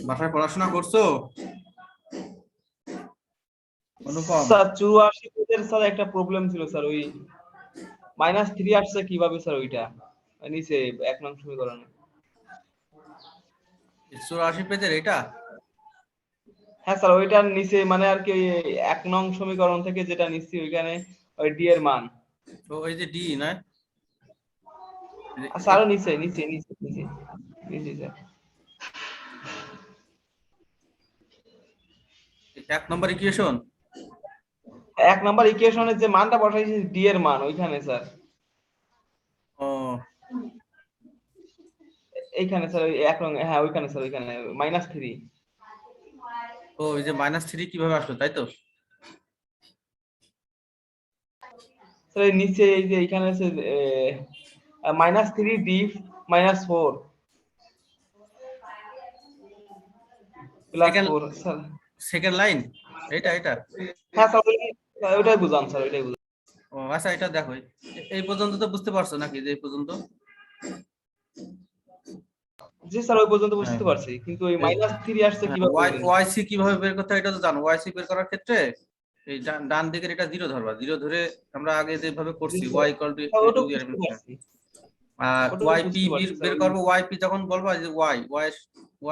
বাসায় পড়াশোনা করছো অনুপম? স্যার 84 পেজের স্যার একটা প্রবলেম ছিল স্যার, ওই -3 আসছে কিভাবে স্যার ওইটা নিচে 1 নং সমীকরণে? 84 পেজের এটা? হ্যাঁ স্যার, ওইটার নিচে মানে আর কি 1 নং সমীকরণ থেকে যেটা নিচ্ছি ওইখানে ওই ডি এর মান। তো ওই যে ডি না, স্যার নিচে নিচে নিচে নিচে নিচে স্যার 1 নম্বর ইকুয়েশন। 1 নাম্বার ইকুয়েশনের যে মানটা বসাইছি ডি এর মান ওইখানে স্যার। ও এইখানে স্যার ওই 1 নং, হ্যাঁ ওইখানে স্যার, ওইখানে -3। ও ওই যে -3 কিভাবে আসলো তাই তো? স্যার এই নিচে এই যে এইখানে আছে -3 ডি -4 +4 স্যার। সেকেন্ড লাইন এটা এটা? হ্যাঁ স্যার ওইটাই বুঝান স্যার, ওইটাই বুঝান। ও আচ্ছা, এটা দেখো এই পর্যন্ত তো বুঝতে পারছো নাকি, যে এই পর্যন্ত? জি স্যার ওই পর্যন্ত বুঝতে পারছি, কিন্তু ওই -3 আসছে কিভাবে? ওয়াইসি কিভাবে বের করতে হয় এটা তো জানো। ওয়াইসি বের করার ক্ষেত্রে এই ডান দিকের এটা 0 ধরবা, 0 ধরে আমরা আগে যেভাবে করছি y = ওটা a2 এর বুঝতে পারছি, আর ওটা yp বুঝতে পারছি বের স্যার। করবো। yp যখন বলবা যে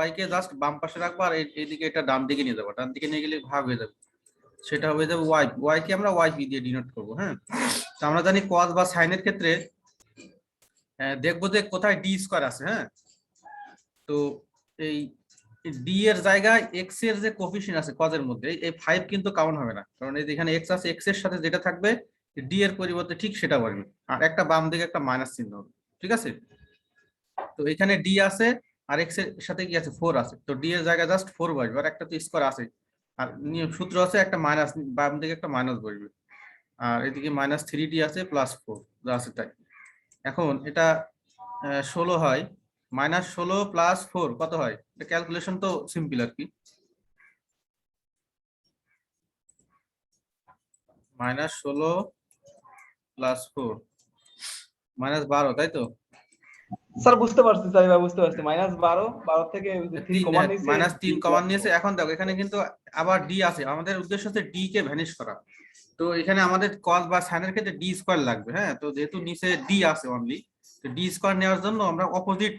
y কে জাস্ট বাম পাশে রাখবা আর এইদিকে এটা ডান দিকে নিয়ে যাবো, ডান দিকে নিয়ে গেলে ভাগ হয়ে যাবে, সেটা হয়ে যাবে y কে আমরা yp দিয়ে ডিনোট করবো। হ্যাঁ, তো আমরা জানি cos বা sin এর ক্ষেত্রে দেখবো যে কোথায় d স্কয়ার আছে। হ্যাঁ, তো এই ডি এর জায়গায় এক্স এর যে কোফিশিয়েন্ট আছে cos এর মধ্যে, এই 5 কিন্তু কাউন্ট হবে না, কারণ এই যেখানে এক্স আছে এক্স এর সাথে যেটা থাকবে ডি এর পরিবর্তে ঠিক সেটা বলবে, আর একটা বাম দিকে একটা মাইনাস চিহ্ন হবে। ঠিক আছে, তো এখানে ডি আছে আর এক্স এর সাথে কি আছে 4 আছে, তো ডি এর জায়গায় জাস্ট 4 বসবে, আর একটা তো স্কয়ার আছে, আর নিয়ম সূত্র আছে একটা মাইনাস, বাম দিকে একটা মাইনাস বসবে, আর এদিকে -3d আছে +4 যা আছে তাই। এখন এটা 16 হয়, -16 + 4 কত হয়? এটা ক্যালকুলেশন তো সিম্পল আর কি। -16 + 4 -12 তাই তো? স্যার বুঝতে পারছি স্যার, এবার বুঝতে পারছি। -12 12 থেকে 3 কমন নিয়েছে, -3 কমন নিয়েছে। এখন দেখো এখানে কিন্তু আবার ডি আছে, আমাদের উদ্দেশ্য হচ্ছে ডি কে ভ্যানিশ করা, তো এখানে আমাদের cos বা sin এর ক্ষেত্রে ডি স্কয়ার লাগবে। হ্যাঁ, তো যেহেতু নিচে ডি আছে অনলি, তো ডি স্কয়ার নেওয়ার জন্য আমরা অপোজিট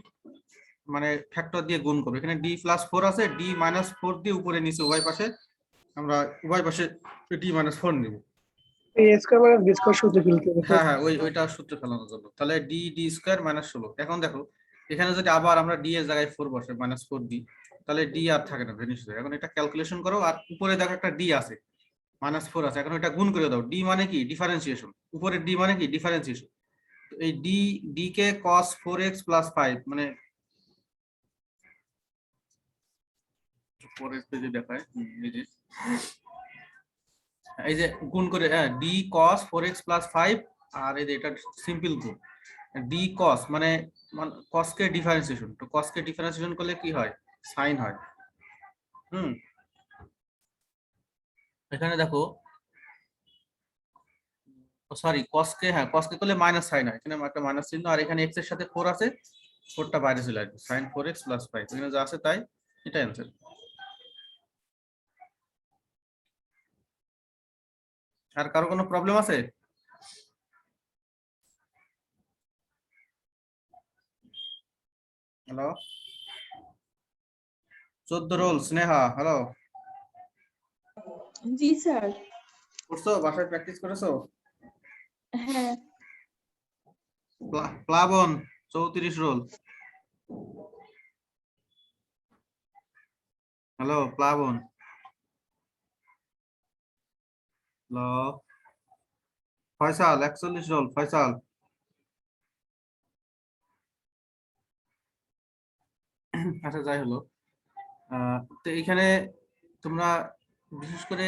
মানে ফ্যাক্টর দিয়ে গুণ করব। এখানে d+4 আছে, d-4 দিয়ে উপরে নিচে উভয় পাশে আমরা উভয় পাশে d-4 নিব। এই স্কয়ার মানে বি স্কয়ার সূত্রে ফেলতে হবে। হ্যাঁ হ্যাঁ, ওইটা সূত্রে ফেলানোর জন্য। তাহলে d² -16। এখন দেখো এখানে যদি আবার আমরা d এর জায়গায় 4 বসে -4 দিই, তাহলে d আর থাকে না, ভ্যানিশ হয়ে যায়। এখন এটা ক্যালকুলেশন করো, আর উপরে দেখো একটা d আছে, -4 আছে, এখন এটা গুণ করে দাও। d মানে কি? ডিফারেন্সিয়েশন। উপরে d মানে কি? ডিফারেন্সিয়েশন। তো এই d কে cos 4x + 5 মানে পরের পেজে দেখায়, এই যে গুণ করে, হ্যাঁ, d cos 4x + 5, আর এই যে এটা সিম্পল গুণ d cos মানে cos কে ডিফারেন্সিয়েশন, তো cos কে ডিফারেন্সিয়েশন করলে কি হয়? sin হয়। এখানে দেখো, সরি, cos কে, হ্যাঁ cos কে করলে -sin হয়, এখানে একটা মাইনাস চিহ্ন, আর এখানে x এর সাথে 4 আছে, 4টা বাইরে চলে আসবে, sin 4x + 5 এখানে যা আছে তাই, এটা অ্যান্সার। আর কারো কোনো প্রবলেম আছে? হ্যালো, 14 রোল স্নেহা, হ্যালো, জি স্যার। করছো? বাসায় প্র্যাকটিস করেছো? হ্যাঁ। প্লাবন 34 রোল, হ্যালো প্লাবন, হ্যালো ফয়সাল 41 রোল, ফয়সাল। আচ্ছা যাই হলো, তো এখানে তোমরা বিশেষ করে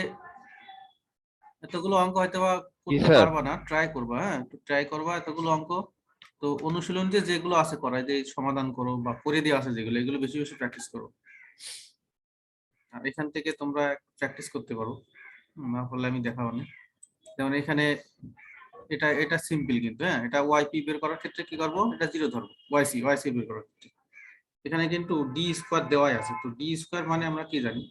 এতগুলো অঙ্ক হয়তো বা করতে পারবা না, ট্রাই করবা। হ্যাঁ, ট্রাই করবা এতগুলো অঙ্ক তো অনুশীলনীতে যেগুলো আছে করায় যে সমাধান করো বা করে দেওয়া আছে যেগুলো, এগুলো বেশি বেশি প্র্যাকটিস করো। আর এখান থেকে তোমরা প্র্যাকটিস করতে পারো, না হলে আমি দেখাবো না। যেমন এখানে এটা এটা সিম্পল, কিন্তু হ্যাঁ এটা ওয়াইপি বের করার ক্ষেত্রে কি করবো, এটা 0 ধরবো, ওয়াইসি বের করার ক্ষেত্রে। এখানে কিন্তু ডি স্কোয়ার দেওয়াই আছে, তো ডি স্কোয়ার মানে আমরা কি জানি,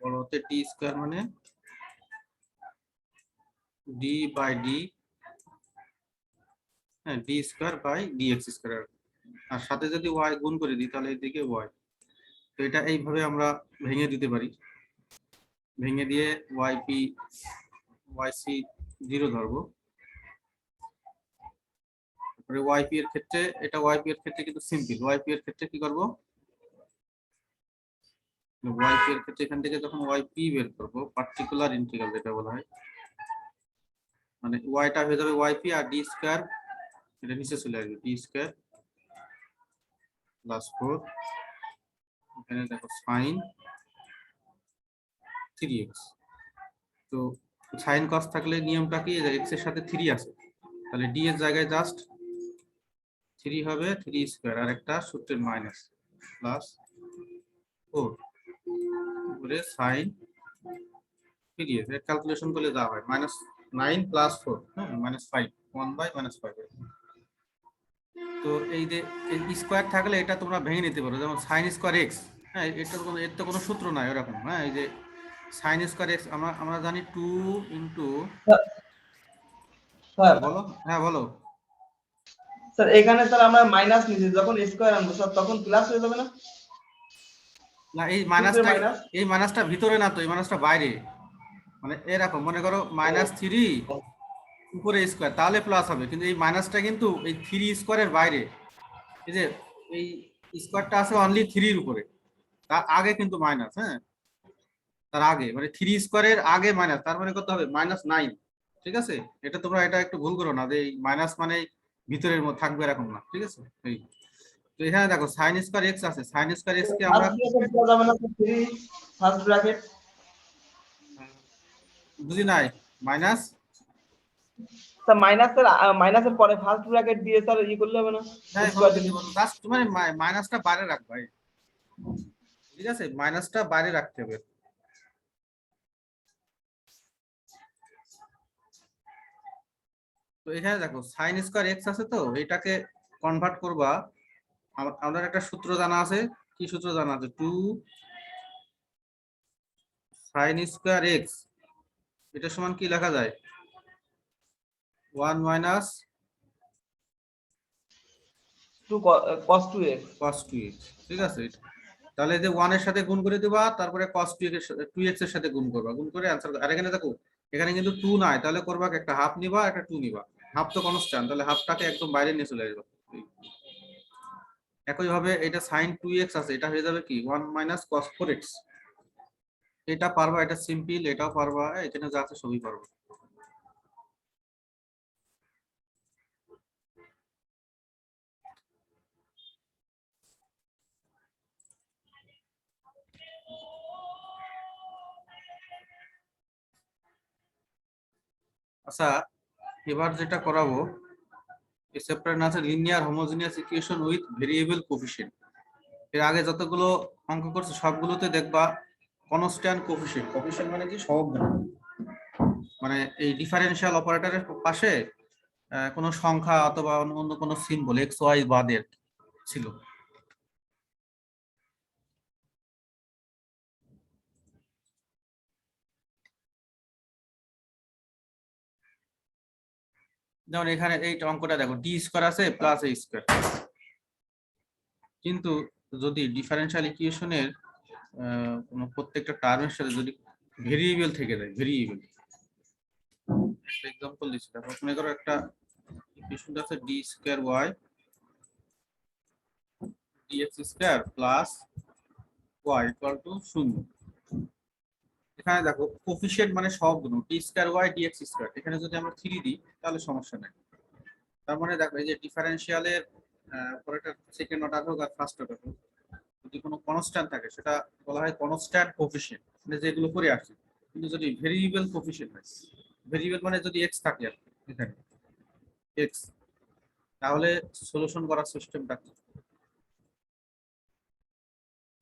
বড়তে ডি স্কোয়ার মানে ডি বাই ডি, হ্যাঁ D square by D X square, আর সাথে যদি ওয়াই গুণ করে দিই তাহলে এদিকে ওয়াই। তো এটা এইভাবে আমরা ভেঙে দিতে পারি, ভেঙে দিয়ে ওয়াইপি ওয়াইসি 0 ধরবো। তারপরে ওয়াইপি এর ক্ষেত্রে, এটা ওয়াইপি এর ক্ষেত্রে কিন্তু সিম্পল, ওয়াইপি এর ক্ষেত্রে কি করব, ওয়াইপি এর ক্ষেত্রে এখান থেকে যখন ওয়াইপি বের করব, পার্টিকুলার ইন্টিগ্রাল যেটা বলা হয়, মানে ওয়াইটা হয়ে যাবে ওয়াইপি আর ডি স্কয়ার, এটা নিচে চলে আসবে, ডি স্কয়ার প্লাস 4, এখানে দেখো sin 3x। তো sin cos থাকলে নিয়মটা কি, x এর সাথে 3 আছে, তাহলে d এর জায়গায় জাস্ট 3 হবে, 3 স্কয়ার আর একটা সূত্রের মাইনাস প্লাস 4 করে sin 3x, এর ক্যালকুলেশন করলে যা হয় -9 প্লাস 4, হ্যাঁ -5, 1/-5। তো এই যে স্কয়ার থাকলে এটা তোমরা ভেঙে নিতে পারো, যেমন sin স্কয়ার x, হ্যাঁ এর তো কোনো সূত্র নাই এরকম, হ্যাঁ এই যে sin স্কয়ার x আমরা জানি 2 ইনটু, স্যার বলো, হ্যাঁ বলো। স্যার এখানে স্যার আমরা মাইনাস নিয়েছি, যখন স্কয়ার আনবো স্যার তখন প্লাস হয়ে যাবে না? না এই সূত্রে মাইনাসটা, মাইনাস। এই মাইনাসটা ভিতরে না তো, এই মাইনাসটা বাইরে, মানে এরকম মনে করো -3 উপরে স্কয়ার তাহলে প্লাস হবে, কিন্তু এই মাইনাসটা কিন্তু এই 3 স্কয়ারের বাইরে, এই যে এই স্কয়ারটা আছে অনলি 3 এর উপরে, তার আগে কিন্তু মাইনাস, হ্যাঁ তার আগে মানে 3 স্কয়ারের আগে মাইনাস, তার মানে কত হবে -9। ঠিক আছে, এটা তোমরা এটা একটু ভুল করো না যে এই মাইনাস মানে ভিতরের মধ্যে থাকবে এরকম না, ঠিক আছে। এই তো এখানে দেখো sin স্কয়ার x আছে, sin স্কয়ার x কে আমরা ফার্স্ট ব্র্যাকেট দেওয়া যাবে না স্যার? 3 first bracket. বুঝি নাই, মাইনাস, স্যার মাইনাসের পরে ফার্স্ট ব্র্যাকেট দিয়ে স্যার করলে হবে না? হ্যাঁ স্কয়ার দিলে। জাস্ট তোমার মাইনাসটা বাইরে রাখবা, ঠিক আছে মাইনাসটা বাইরে রাখতে হবে। তো এখানে দেখো sin স্কয়ার x আছে, তো এটাকে কনভার্ট করবা, আমাদের একটা সূত্র জানা আছে, কি সূত্র জানা আছে, 2 sin স্কয়ার x, এটা সমান কি লেখা যায়, 1 minus 2 cos 2x। cos 2x, ঠিক আছে। তাহলে এই যে 1 এর সাথে গুণ করে দিবা, তারপরে cos 2x এর সাথে গুণ করবা, গুণ করে आंसर। আর এখানে দেখো এখানে কিন্তু 2 নাই, তাহলে করবা একটা হাফ নিবা, একটা 2 নিবা, হাফ তো কনস্ট্যান্ট, তাহলে হাফটাকে একদম বাইরে নিয়ে চলে আসবে। একই ভাবে এটা sin 2x আছে, এটা হয়ে যাবে কি 1 মাইনাস cos 4x, এটা পারবা, এটা সিম্পল, এটাও পারবা, এখানে যা আছে সবই পারবা। আচ্ছা এবার যেটা করাবো, এই চ্যাপ্টার না আছে linear homogeneous equation with variable coefficient. এর আগে যতগুলো অঙ্ক করছে সবগুলোতে দেখবা কনস্ট্যান্ট কোফিশিয়েন্ট, কোফিশিয়েন্ট মানে কি সহগ, মানে এই ডিফারেনশিয়াল অপারেটরের পাশে কোনো সংখ্যা অথবা অন্য কোনো সিম্বল এক্স ওয়াই বাদের ছিল। যেমন এখানে এই অঙ্কটা দেখো, ডি স্কয়ার আছে প্লাস এ স্কয়ার, কিন্তু যদি ডিফারেনশিয়াল ইকুয়েশনের কোনো প্রত্যেকটা টার্মের সাথে যদি ভেরিয়েবল থেকে যায়, ভেরিয়েবল, একটা এক্সাম্পল দিচ্ছি দেখো, মনে করো একটা ইকুয়েশন আছে D square Y dx square plus Y equal to 0। এখানে দেখো কোফিশিয়েন্ট মানে সহগুণ, D square Y dx square, এখানে যদি আমরা 3 দিই তাহলে সমস্যা নেই। তার মানে দেখো এই যে ডিফারেনশিয়ালের অপারেটর সেকেন্ড অর্ডার হোক আর ফার্স্ট অর্ডার হোক, যদি কোনো কনস্ট্যান্ট থাকে সেটা বলা হয় কনস্ট্যান্ট কোফিশিয়েন্ট, মানে যেগুলো করে আসছে। কিন্তু যদি ভেরিয়েবল কোফিশিয়েন্ট হয়, ভেরিয়েবল মানে যদি এক্স থাকে এখানে, এক্স। তাহলে সলিউশন করার সিস্টেমটা কি?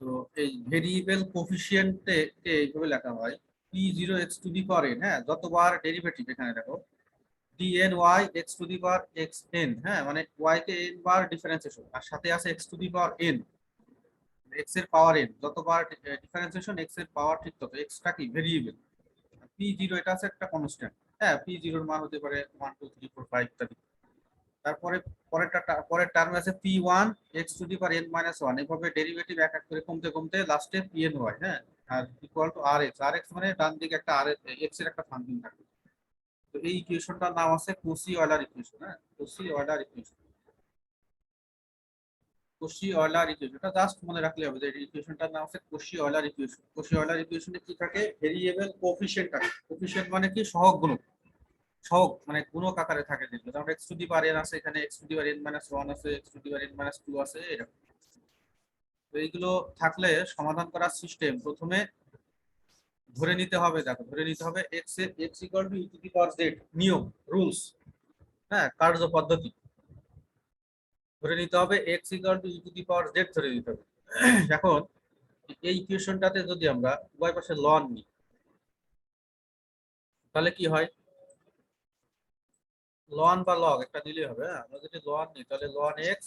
তো এই ভেরিয়েবল কোফিশিয়েন্টে এইভাবে লেখা হয় p0 x two the power n, হ্যাঁ, যতবার ডেরিভেটিভ এখানে দেখো dn y x two the power xn, হ্যাঁ, মানে y কে n বার ডিফারেন্সিয়েশন আর সাথে আছে x two the power n, x এর পাওয়ার n, যতবার ডিফারেন্সিয়েশন x এর পাওয়ার ঠিক তত। x টা কি ভেরিয়েবল, p0 এটা আছে একটা কনস্ট্যান্ট, হ্যাঁ, p0 এর মান হতে পারে 1 2 3 4 5 ইত্যাদি। তারপরে পরের টার্ম আছে p1 x two the power n minus 1, এভাবে ডেরিভেটিভ এক এক করে কমতে কমতে লাস্টে pn হয়, হ্যাঁ, আর ইকুয়াল টু rx মানে ডান দিকে একটা r x এর একটা ফাংশন থাকে। তো এই ইকুয়েশনটার নাম আছে কচি অয়লার ইকুয়েশন, হ্যাঁ, কচি অয়লার ইকুয়েশন। কচি অয়লার ইকুয়েশন এটা জাস্ট মনে রাখলে হবে যে এই ইকুয়েশনটার নাম আছে কচি অয়লার ইকুয়েশন। কচি অয়লার ইকুয়েশনে কি থাকে, ভেরিয়েবল কোফিশিয়েন্ট থাকে। কোফিশিয়েন্ট মানে কি, সহগ গুণক। সহগ মানে গুণক আকারে থাকে, যেগুলো যেমন x two the power n আছে, এখানে x two the power n minus 1 আছে, x two the power n minus 2 আছে, এরকম। তো এইগুলো থাকলে সমাধান করার সিস্টেম প্রথমে ধরে নিতে হবে, দেখো ধরে নিতে হবে x এর x equal to e to the power z, নিয়ম রুলস, হ্যাঁ, কার্য পদ্ধতি। ধরে নিতে হবে x equal to e to the power z ধরে নিতে হবে। এখন এই ইকুয়েশনটাতে যদি আমরা উভয় পাশে লন নিই তাহলে কি হয়, লন বা লগ একটা দিলেই হবে, হ্যাঁ, আমরা যদি লন নিই তাহলে লন x,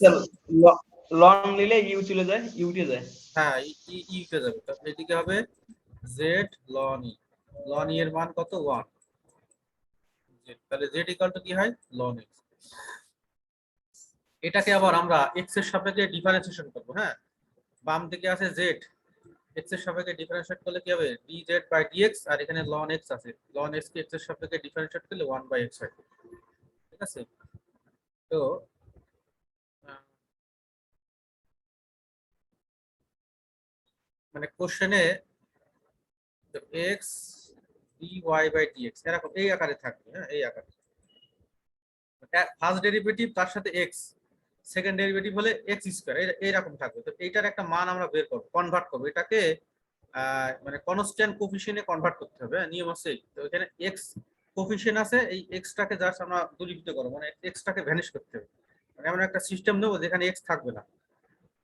লং নিলে ইউ চলে যায়, ইউ উঠে যায়। হ্যাঁ, ই তে যাবে, তো এদিকে হবে z ln e, ln e এর মান কত 1, তাহলে z ইকুয়াল টু কি হয় ln x। এটাকে আবার আমরা x এর সাপেক্ষে ডিফারেন্সিয়েশন করব, হ্যাঁ, বাম দিকে আছে z, x এর সাপেক্ষে ডিফারেন্সিয়েট করলে কি হবে dz বাই dx, আর এখানে ln x আছে, ln x কে x এর সাপেক্ষে ডিফারেন্সিয়েট করলে 1 বাই x হয়, ঠিক আছে। তো আহ, মানে কোশ্চেনে x dy বাই dx এরকম এই আকারে থাকবে, হ্যাঁ, এই আকারে। ফার্স্ট ডেরিভেটিভ তার সাথে x, সেকেন্ড ডেরিভেটিভ হলে এক্স স্কয়ার, এইরকম থাকবে। তো এইটার একটা মান আমরা বের করবো, কনভার্ট করবো এটাকে, মানে কনস্ট্যান্ট কোফিশিয়েন্টে কনভার্ট করতে হবে, হ্যাঁ, নিয়ম আছে। তো এখানে এক্স কোফিশিয়েন্ট আছে, এই এক্সটাকে জাস্ট আমরা দূরীভূত করবো, মানে এক্সটাকে ভ্যানিশ করতে হবে, মানে এমন একটা সিস্টেম নেবো যেখানে এক্স থাকবে না।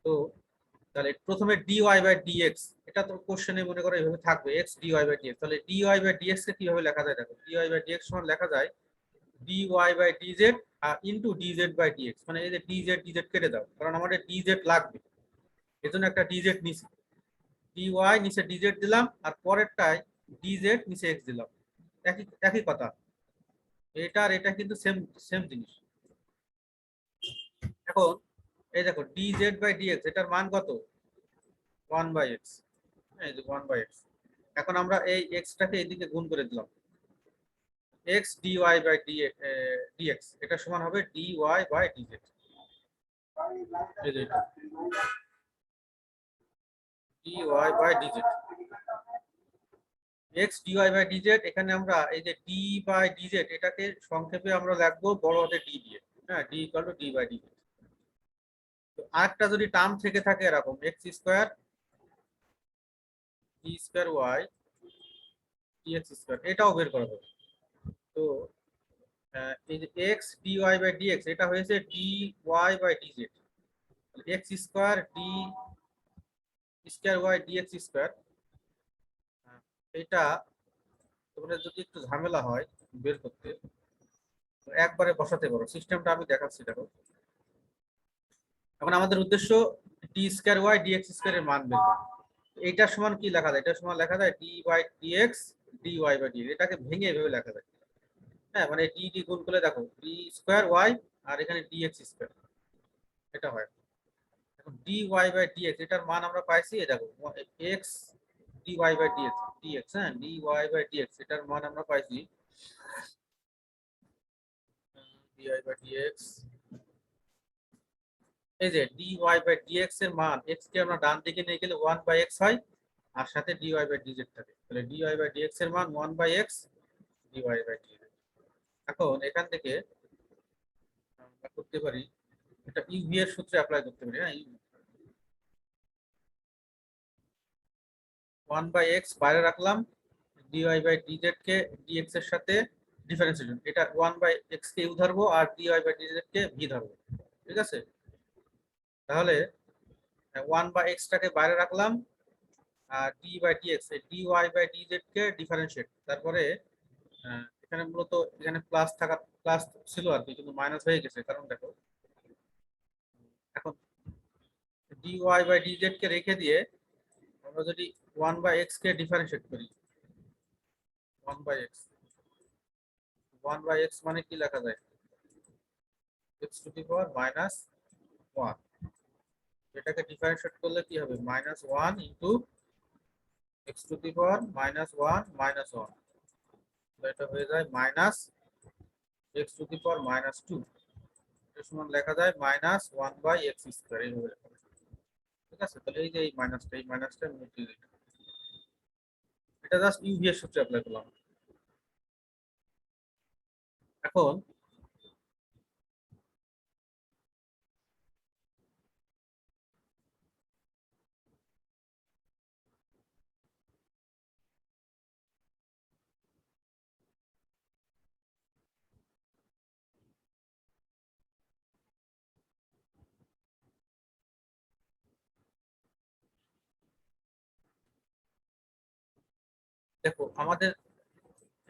তো তাহলে প্রথমে dy বাই dx, এটা তো কোশ্চেনে মনে করো এইভাবে থাকবে x dy বাই dx, তাহলে dy বাই dx কে কিভাবে লেখা যায়, দেখো dy বাই dx সমান লেখা যায় dy by dz into dz by dx, মানে এই যে dz কেটে দাও, কারণ আমাদের dz লাগবে, এজন্য একটা dz নিচে, dy নিচে dz দিলাম, আর পরেরটায় dz নিচে x দিলাম, একই একই কথা। এটা আর এটা কিন্তু সেম সেম জিনিস। এখন এই দেখো dz বাই dx এটার মান কত 1 বাই x, এই যে 1 বাই x। এখন আমরা এই x টাকে এদিকে গুণ করে দিলাম, x dy বাই dx এটা সমান হবে dy বাই dz, এই যে এটা dy by dz, x dy by dz। এখানে আমরা এই যে d বাই dz এটাকে সংক্ষেপে আমরা লিখবো বড় হাতে d দিয়ে, হ্যাঁ, d equal to d by dz। তো আরেকটা যদি টার্ম থেকে থাকে এরকম x square d square y dx square, এটাও বের করা যাবে। তো এই যে x dy বাই dx এটা হয়েছে dy by dz, x square d square y dx square. এটা তোমরা যদি একটু ঝামেলা হয় বের করতে, তো একবারে বসাতে পারো, সিস্টেমটা আমি দেখাচ্ছি, দেখো। এখন আমাদের উদ্দেশ্য d square Y dx square এর মান বের করা। এইটার সমান কি লেখা যায়, এটার সমান লেখা যায় d by dx d y by dx, এটাকে ভেঙে এভাবে লেখা যায়, হ্যাঁ, মানে ডি ডি গুণ করলে দেখো ডি স্কয়ার ওয়াই আর এখানে ডিএক্স স্কয়ার, এটা হয়। এখন ডি ওয়াই বাই ডিএক্স এটার মান আমরা পাইছি, এই দেখো x d y by dx dx, হ্যাঁ, ডি ওয়াই বাই ডিএক্স এটার মান আমরা পাইছি ডি ওয়াই বাই ডিএক্স, এই যে dy বাই dx এর মান x কে আমরা ডান দিকে নিয়ে গেলে 1 বাই x হয়, আর সাথে dy বাই dz থাকে, তাহলে dy বাই dx এর মান 1 by x dy by dz। এখন এখান থেকে আমরা করতে পারি এটা ইউ এর সূত্রে অ্যাপ্লাই করতে পারি, হ্যাঁ, 1 বাই x বাইরে রাখলাম, dy বাই dz কে dx এর সাথে ডিফারেন্সিয়েশন, এটা 1/x কে ইউ ধরবো আর dy/dz কে ভি ধরবো, ঠিক আছে? তাহলে 1/x টাকে বাইরে রাখলাম আর d/dx এই dy/dz কে ডিফারেন্সিয়েট, তারপরে এখানে মূলত এখানে প্লাস থাকা প্লাস ছিল আর কি, কিন্তু মাইনাস হয়ে গেছে, কারণ দেখো এখন dy/dz কে রেখে দিয়ে আমরা যদি 1/x কে ডিফারেন্সিয়েট করি, 1/x 1/x মানে কি লেখা যায়, x two the power minus 1, এটাকে ডিফারেন্সিয়েট করলে কি হবে, -1 ইনটু x টু দি পাওয়ার -1 -1, তো এটা হয়ে যায় মাইনাস x টু দি পাওয়ার -2, এর সমান লেখা যায় -1/x², এইভাবে লেখা যায়, ঠিক আছে? তাহলে এই যে এই মাইনাসটা মুছে দিই, এটা জাস্ট ইউভি এর সূত্রে অ্যাপ্লাই করলাম। এখন দেখো আমাদের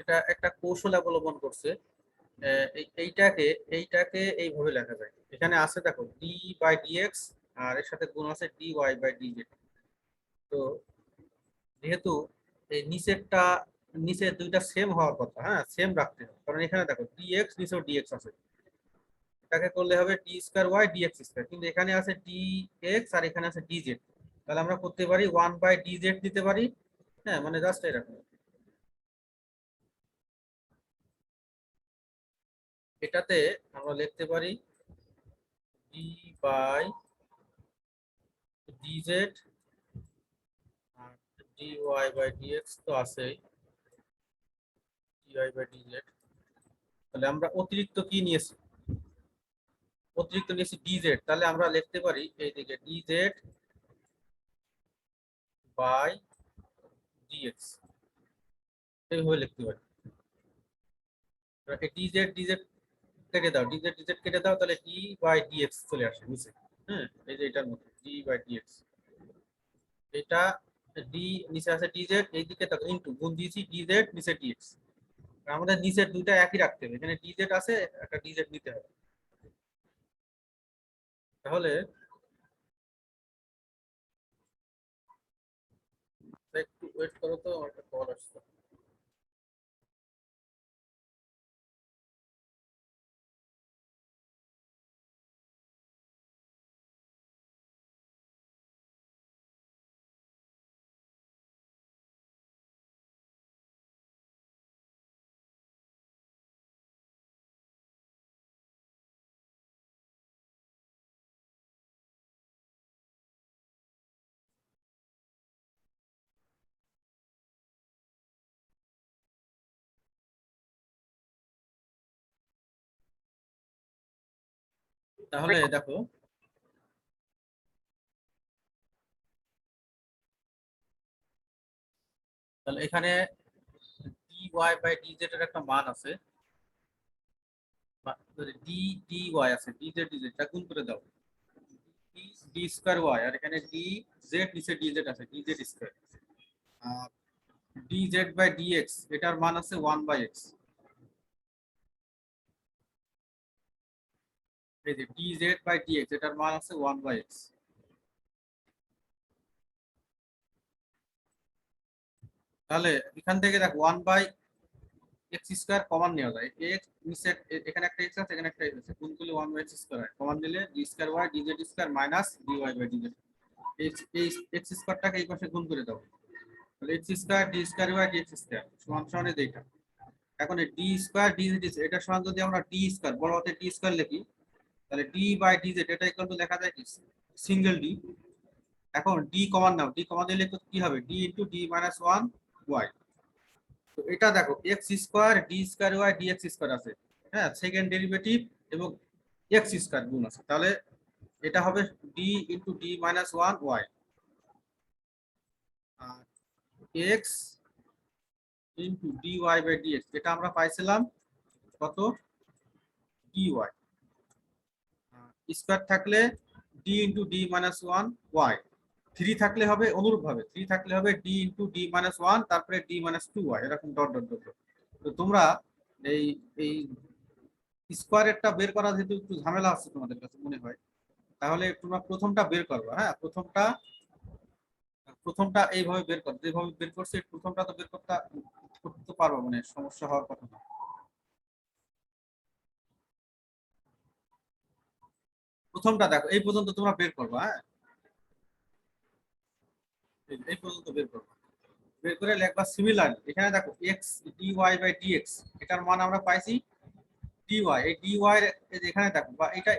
এটা একটা কৌশল অবলম্বন করছে, এইটাকে এইটাকে এইভাবে লেখা যায়, এখানে আছে দেখো d/dx আর এর সাথে গুণ আছে dy/dz। তো যেহেতু এই নিচেরটা নিচের দুইটা সেম হওয়ার কথা, হ্যাঁ সেম রাখতে হবে, কারণ এখানে দেখো dx নিচেও dx আছে, এটাকে করলে হবে d²y dx², কিন্তু এখানে আছে dx আর এখানে আছে dz, তাহলে আমরা করতে পারি 1/dz দিতে পারি, হ্যাঁ মানে জাস্ট এরকম। এটাতে আমরা লিখতে পারি d/dz আর dy/dx তো আছেই, dy/dz, তাহলে আমরা অতিরিক্ত কি নিয়েছি, অতিরিক্ত নিয়েছি dz, তাহলে আমরা লিখতে পারি এইদিকে dz/dx, এইভাবে লিখতে পারি। dz কেটে দাও, dz কেটে দাও, তাহলে d/dx চলে আসে নিচে, হ্যাঁ এই যে এটার মধ্যে d/dx, এটা d নিচে আছে dz, এইদিকে দেখো ইনটু গুণ দিয়েছি dz নিচে dx, আমাদের নিচের দুইটা একই রাখতে হবে, এখানে dz আছে একটা dz নিতে হবে। তাহলে একটু ওয়েট করো তো, আমার একটা কল আসছে। তাহলে দেখো তাহলে এখানে dy/dz এর একটা মান আছে, dy আছে, dz টা গুণ করে দাও, d²y আর এখানে dz নিচে dz আছে, dz², আর dz/dx এটার মান আছে 1/x, এই যে dz/dx এটার মান আছে 1/x। তাহলে এখান থেকে দেখো 1/x² কমন নেওয়া যায়, x নিচে এখানে একটা x আছে এখানে একটা x আছে, গুণ করলে 1/x² হয়, কমন দিলে d²y dz² মাইনাস dy/dz, এই x² টাকে এই পাশে গুণ করে দাও, তাহলে x² d²y dx² সমান সমান এইটা। এখন এই d² dz এটা সমান যদি আমরা d² বড় হাতে d² লিখি, তাহলে d/dz এটা ইকুয়াল টু লেখা যায় কি সিঙ্গেল d। এখন d কমন নাও, d কমন দিলে কি হবে, d ইনটু d-1y, তো এটা দেখো x² d²y dx² আছে, হ্যাঁ সেকেন্ড ডেরিভেটিভ এবং x² গুণ আছে, তাহলে এটা হবে d ইনটু d-1y আর x ইনটু dy/dx, এটা আমরা পাইছিলাম কত dy, স্কয়ার থাকলে d into d minus 1 y, 3 থাকলে হবে অনুরূপ ভাবে 3 থাকলে হবে d ইনটু d মাইনাস 1 তারপরে d মাইনাস 2y, এরকম ডট ডট ডট। তো তোমরা এই এই স্কয়ারেরটা বের করা যেহেতু একটু ঝামেলা আছে তোমাদের কাছে মনে হয়, তাহলে তোমরা প্রথমটা বের করবা। হ্যাঁ, প্রথমটা এইভাবে বের কর, যেভাবে বের করছে প্রথমটা তো বের করতে পারবো, মানে সমস্যা হওয়ার কথা না। প্রথমটা দেখো, এই পর্যন্ত তোমরা বের করবা। হ্যাঁ, এই পর্যন্ত বের করবা, বের করে লিখবা সিমিলার। এখানে দেখো x dy বাই dx, এটার মান আমরা পাইছি dy, এই dy এর এখানে দেখো, বা এটা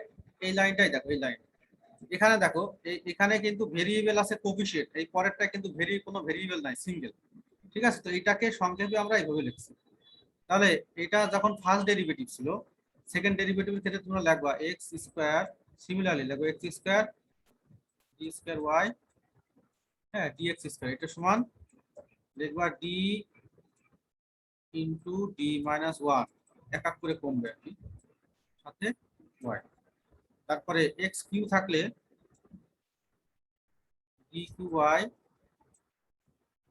এই লাইনটাই দেখো, এই লাইন এখানে দেখো, এখানে কিন্তু ভেরিয়েবল আছে কোফিশিয়েন্ট, এই পরেরটা কিন্তু কোনো ভেরিয়েবল নাই, সিঙ্গেল। ঠিক আছে, তো এটাকে সংক্ষেপে আমরা এইভাবে লিখছি। তাহলে এটা যখন ফার্স্ট ডেরিভেটিভ ছিল, সেকেন্ড ডেরিভেটিভের ক্ষেত্রে তোমরা লিখবা x স্কয়ার, সিমিলারলি লিখো x square d square y, হ্যাঁ dx স্কয়ার, এটা সমান লিখবা d ইনটু d মাইনাস 1, এক এক করে কমবে আর কি, সাথে y। তারপরে x কিউ থাকলে d cube y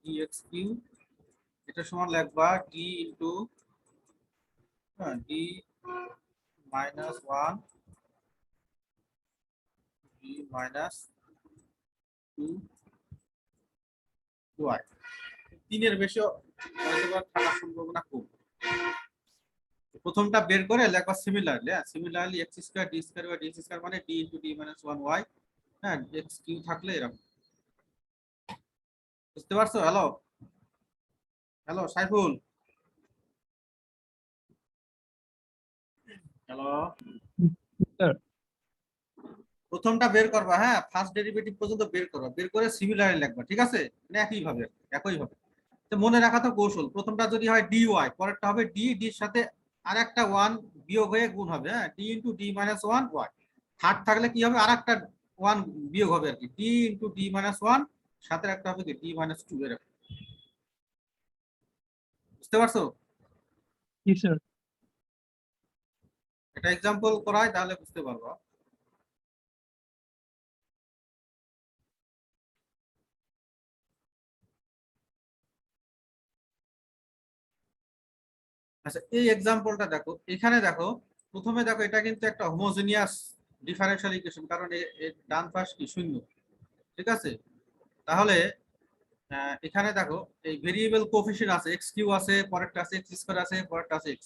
dx cube, এটা সমান লিখবা d into d minus 1 d minus 2y। তিনের বেশি হয়তোবা থাকার সম্ভাবনা কম। প্রথমটা বের করে লিখবা সিমিলারলি, হ্যাঁ similarly x square d square by dx square মানে d into d minus 1y, হ্যাঁ x কিউ থাকলে এরকম। বুঝতে পারছো? হ্যালো হ্যালো সাইফুল, হ্যালো, প্রথমটা বের করবা। হ্যাঁ, ফার্স্ট ডেরিভেটিভ পর্যন্ত বের করবা, বের করে সিমিলারলি লিখবা। ঠিক আছে, মানে একইভাবে। তো মনে রাখা তো কৌশল, প্রথমটা যদি হয় dy, পরেরটা হবে d, d এর সাথে আরেকটা 1 বিয়োগ হয়ে গুণ হবে, হ্যাঁ d into d minus 1 y। Third থাকলে কি হবে, আরেকটা 1 বিয়োগ হবে আর কি, d ইনটু d মাইনাস 1, সাথে একটা হবে কি d মাইনাস 2 এর। বুঝতে পারছো? জি স্যার। এটা एग्जांपल করাই তাহলে বুঝতে পারবা। আচ্ছা, এই एग्जांपलটা দেখো, এখানে দেখো, প্রথমে দেখো এটা কিন্তু একটা হোমোজেনিয়াস ডিফারেনশিয়াল ইকুয়েশন, কারণ এর ডান পাশ কি শূন্য। ঠিক আছে, তাহলে এখানে দেখো এই ভেরিয়েবল কোএফিসিয়েন্ট আছে, x কিউ আছে, পরেরটা আছে x স্কয়ার আছে, পরেরটা আছে x।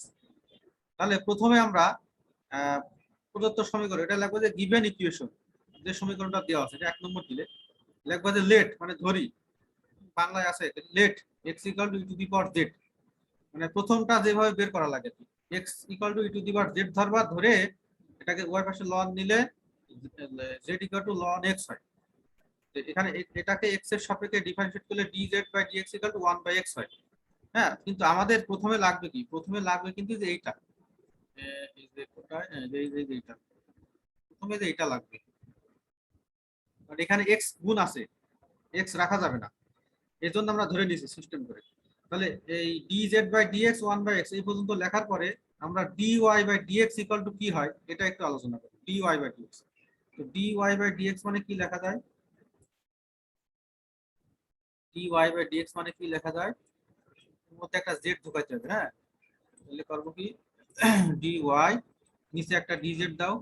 তাহলে প্রথমে আমরা প্রদত্ত সমীকরণ এটা লিখবো যে গিভেন ইকুয়েশন, যে সমীকরণটা দেওয়া আছে এটা 1 নম্বর দিলে লিখবো যে লেট, মানে ধরি বাংলায় আছে let x equal to e to the power z, মানে প্রথমটা যেভাবে বের করা লাগে x equal to e to the power z ধরবা, ধরে এটাকে y পাশে ln নিলে z equal to ln x হয়। এখানে এটাকে x এর সাপেক্ষে ডিফারেন্সিয়েট করলে dz by dx equal to 1 by x হয়। হ্যাঁ, কিন্তু আমাদের প্রথমে লাগবে কি, প্রথমে লাগবে কিন্তু যে এইটা, এই যে কোথায়, এইটা প্রথমে যে এইটা লাগবে, কারণ এখানে x গুণ আছে, x রাখা যাবে না, এজন্য আমরা ধরে নিয়েছি সিস্টেম করে। তাহলে এই dz by dx 1 by x এই পর্যন্ত লেখার পরে আমরা dy by dx equal to কি হয় এটা একটু আলোচনা করি। dy বাই dx, তো dy বাই dx মানে কি লেখা যায়, dy বাই dx মানে কি লেখা যায়, এর মধ্যে একটা z ঢোকাইতে হবে। হ্যাঁ, তাহলে করব কি dy, নিচে একটা dz দাও,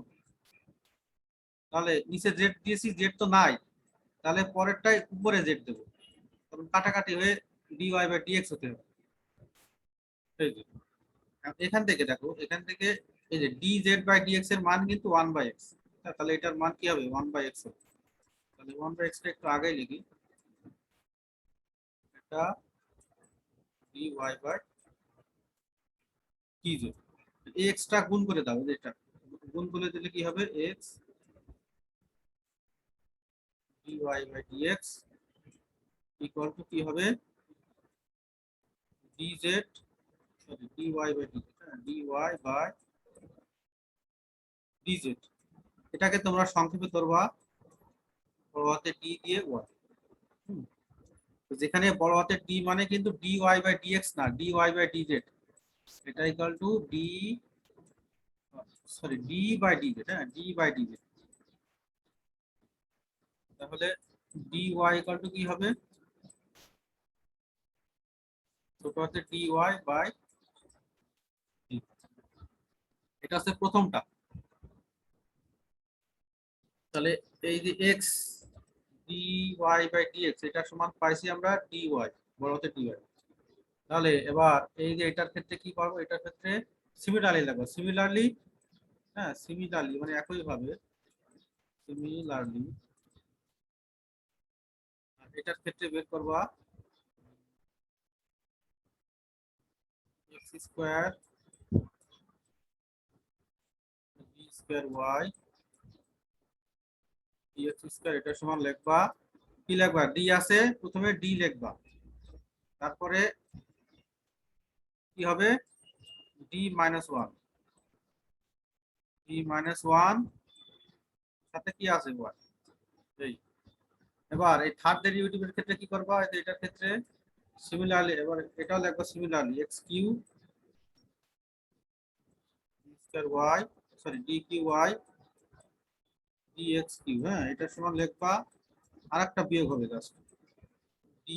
তাহলে নিচে z দিয়েছি, z তো নাই, তাহলে পরেরটাই উপরে z দেব, কারণ কাটাকাটি হয়ে dy বাই dx হতে হবে। এই যে এখান থেকে দেখো, এখান থেকে এই যে dz বাই dx এর মান কিন্তু 1 বাই x, তাহলে এটার মান কি হবে 1 বাই x হবে। তাহলে 1 বাই x টা একটু আগে লিখি, এটা dy বাই dz, এই x টা গুণ করে দাও, এটা গুণ করে দিলে কি হবে x dy by dx equal to কি হবে dz, sorry dy by dz, dy by dz। এটাকে তোমরা সংক্ষেপে ধরবা বড় হাতে d দিয়ে y। যেখানে বড় হাতের d মানে কিন্তু dy বাই dx না, dy বাই dz, এটা equal to d sorry d by dz, হ্যাঁ ডি বাই ডিজেড। তাহলে dy ইকুয়াল টু কি হবে, ছোট হাতে dy বাই ডি, এটা হচ্ছে প্রথমটা। তাহলে এই যে x dy বাই dx এটা সমান পাইছি আমরা dy, বড় হাতে dy। তাহলে এবার এই যে এটার ক্ষেত্রে কি পাবো, এটার ক্ষেত্রে সিমিলারলি লাগবে, সিমিলারলি, হ্যাঁ সিমিলারলি মানে একই ভাবে, সিমিলারলি এটার ক্ষেত্রে বের করবা x square d square y dx square, এটা সমান লিখবা কি লিখবা, d আছে প্রথমে d লিখবা, তারপরে কি হবে d minus one, d minus one সাথে কি আছে y, এই এবার এই থার্ড ডেরিভেটিভের ক্ষেত্রে কি করবা, এই যে এটার ক্ষেত্রে সিমিলারলি এবার এটাও লিখবা similarly x cube d square y, sorry d cube y dx cube, হ্যাঁ এটা সমান লিখবা আরেকটা বিয়োগ হবে just d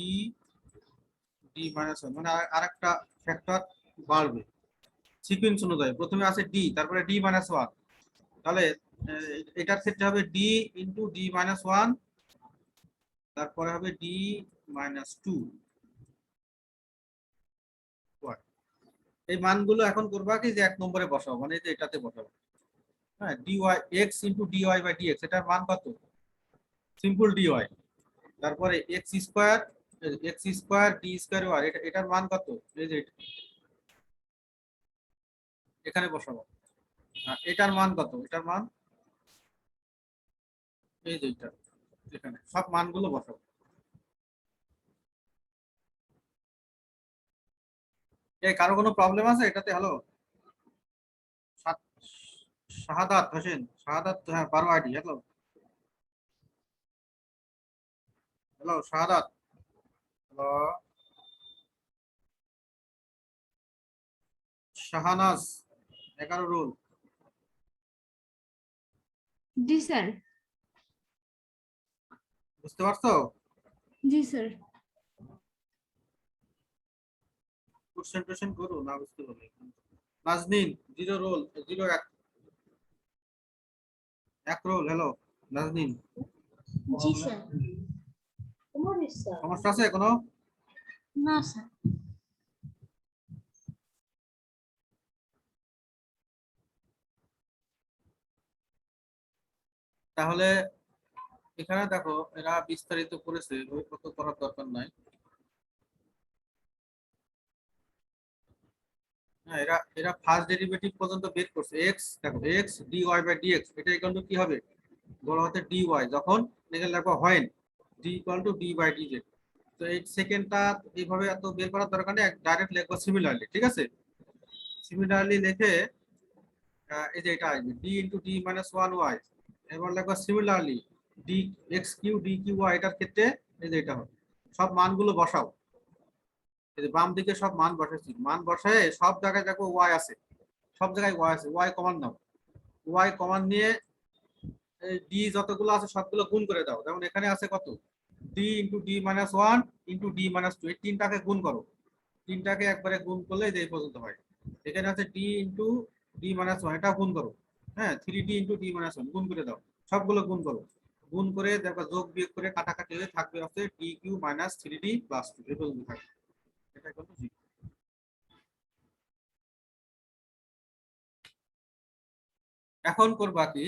d minus one, মানে আরেকটা ফ্যাক্টর বাড়বে সিকোয়েন্স অনুযায়ী, প্রথমে আছে d তারপরে d মাইনাস ওয়ান। তাহলে এটার ক্ষেত্রে হবে d into d minus one, তারপরে হবে d মাইনাস টু। এই মানগুলো এখন করবা কি যে এক নম্বরে বসাবো, মানে এই যে এটাতে বসাবো, হ্যাঁ dy x into dy by dx এটার মান কত, সিম্পল dy, তারপরে x square d square y এটার মান কত, এই যে এখানে বসাবো, আর এটার মান কত, এটার মান এই যে এটা, এখানে সব মানগুলো বসাবো। এই কারো কোনো প্রবলেম আছে এটাতে? হ্যালো শাহাদাত হোসেন, শাহাদাত, হ্যাঁ বারো আইডি, হ্যালো হ্যালো শাহাদাত, হ্যালো শাহানাজ, 11 রোল, জি স্যার। বুঝতে পারছো? জি স্যার। কোশ্চেন টোশ্চেন করো না বুঝতে পারলে। নাজনীন 0 রোল, 0 এক রোল, হ্যালো নাজনীন, জি স্যার। সমস্যা আছে কোনো? না স্যার। তাহলে এখানে দেখো এরা বিস্তারিত করেছে, ওই কত করার দরকার নাই। হ্যাঁ এরা এরা ফার্স্ট ডেরিভেটিভ পর্যন্ত বের করছে, x দেখো x dy বাই dx এটা ইকুয়াল টু কি হবে, বড় হাতে dy, যখন এখানে লিখবো when d equal to d by dz। তো এই সেকেন্ডটা এইভাবে এত বের করার দরকার নেই, ডাইরেক্ট লিখবো সিমিলারলি, ঠিক আছে? সিমিলারলি লিখে এই যে এটা আসবে d into d minus one y, এবার লিখবো similarly d x cube d cube y, এটার ক্ষেত্রে এই যে এটা হবে, সব মানগুলো বসাও, এই যে বাম দিকে সব মান বসাচ্ছি, মান বসায় সব জায়গায় দেখো y আছে, সব জায়গায় y আছে, y কমান নাও, y কমান নিয়ে d যতগুলো আছে সবগুলো গুণ করে দাও, যেমন এখানে আছে কত d into d minus one into d minus two, এই তিনটাকে গুণ করো, তিনটাকে একবারে গুণ করলে এই পর্যন্ত হয়। এখানে আছে d into d minus one, এটা গুণ করো, হ্যাঁ 3d into d minus one গুণ করে দাও, সবগুলো গুণ করো, গুণ করে দেখো যোগ বিয়োগ করে কাটাকাটি হয়ে থাকবে হচ্ছে d Q minus 3d plus 2, এই পর্যন্ত থাকবে। এটা কত জি। এখন করবা কি,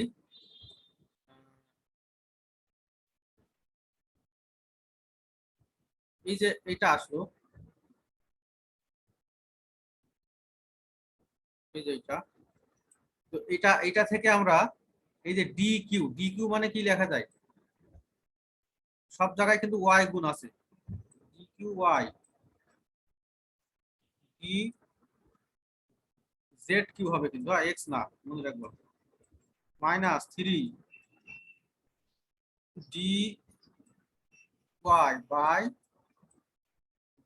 এই যে এটা আসলো, এই যে এটা, তো এটা এটা থেকে আমরা এই যে ডি কিউ মানে কি লেখা যায়, সব জায়গায় কিন্তু ওয়াই গুণ আছে, d cube y d z cube হবে কিন্তু এক্স না, মনে রাখবো, minus 3 d y by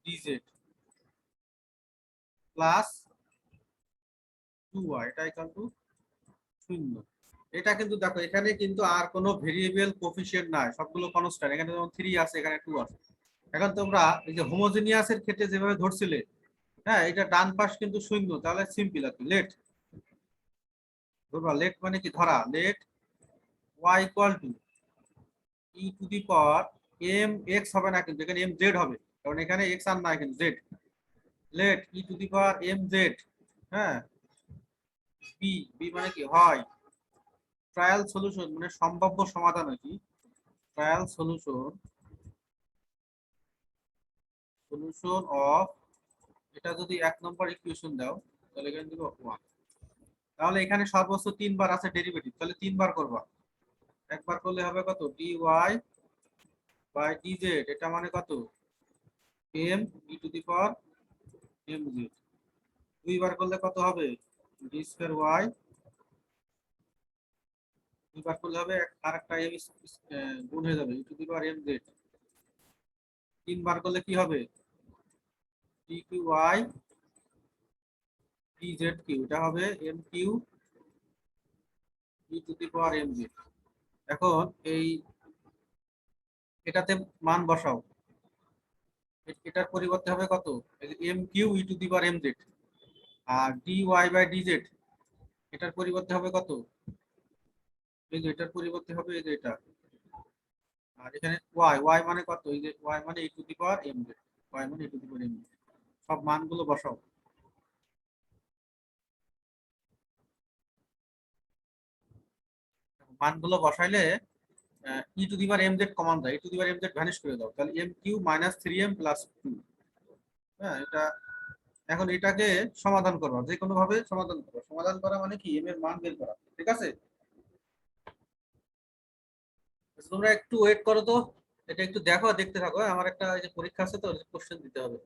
dz plus 2y, এটা ইকুয়াল টু শূন্য। এটা কিন্তু দেখো এখানে কিন্তু আর কোনো ভেরিয়েবল কোফিশিয়েন্ট নাই, সবগুলো কনস্ট্যান্ট। এখানে যেমন 3 আছে, এখানে 2 আছে। এখন তোমরা এই যে হোমোজেনিয়াসের ক্ষেত্রে যেভাবে ধরছিলে, হ্যাঁ, এটা ডান পাশ কিন্তু শূন্য, তাহলে সিম্পল আর কি, লেট ধরবা। লেট মানে কি ধরা, let y equal to e to the power m x হবে না, কিন্তু এখানে এম জেড হবে, কারণ এখানে এক্স আর নাই, কিন্তু z. Let e to the power m z, হ্যাঁ, বি, বি মানে কি হয়, ট্রায়াল সলিউশন মানে সম্ভাব্য সমাধান আর কি, ট্রায়াল সলিউশন, সলিউশন অফ, এটা যদি 1 নম্বর ইকুয়েশন দাও তাহলে এখানে দিব 1। তাহলে এখানে সর্বোচ্চ 3 বার আছে ডেরিভেটিভ, তাহলে 3 বার করবা। একবার করলে হবে কত, dy বাই dz, এটা মানে কত, m e to the power mz। দুইবার করলে কত হবে, d স্কয়ার y, দুইবার করলে হবে আরেকটা m গুণ হয়ে যাবে e to the power mz। তিনবার করলে কি হবে, dqy dzq, এটা হবে mq e to the power mz। এখন এই এটাতে মান বসাও, এটার পরিবর্তে হবে কত, mq e to the power mz। আর dy বাই dz, এটার পরিবর্তে হবে কত, এই যে এটার পরিবর্তে হবে এই যে এটা। আর এখানে y মানে কত, এই যে y মানে e to the power mz, y মানে e to the power mz। সব মানগুলো বসাও। মানগুলো বসাইলে E to the power mz common যায়, E to the power mz vanish করে দাও, তাহলে mq মাইনাস 3m প্লাস 2। হ্যাঁ, এটা এখন এটাকে সমাধান করবা, যে কোনো ভাবে সমাধান করবা। সমাধান করা মানে কি, m এর মান বের করা, ঠিক আছে? তোমরা একটু ওয়েট করো তো, এটা একটু দেখো, দেখতে থাকো। আমার একটা এই যে পরীক্ষা আছে তো, কোশ্চেন দিতে হবে।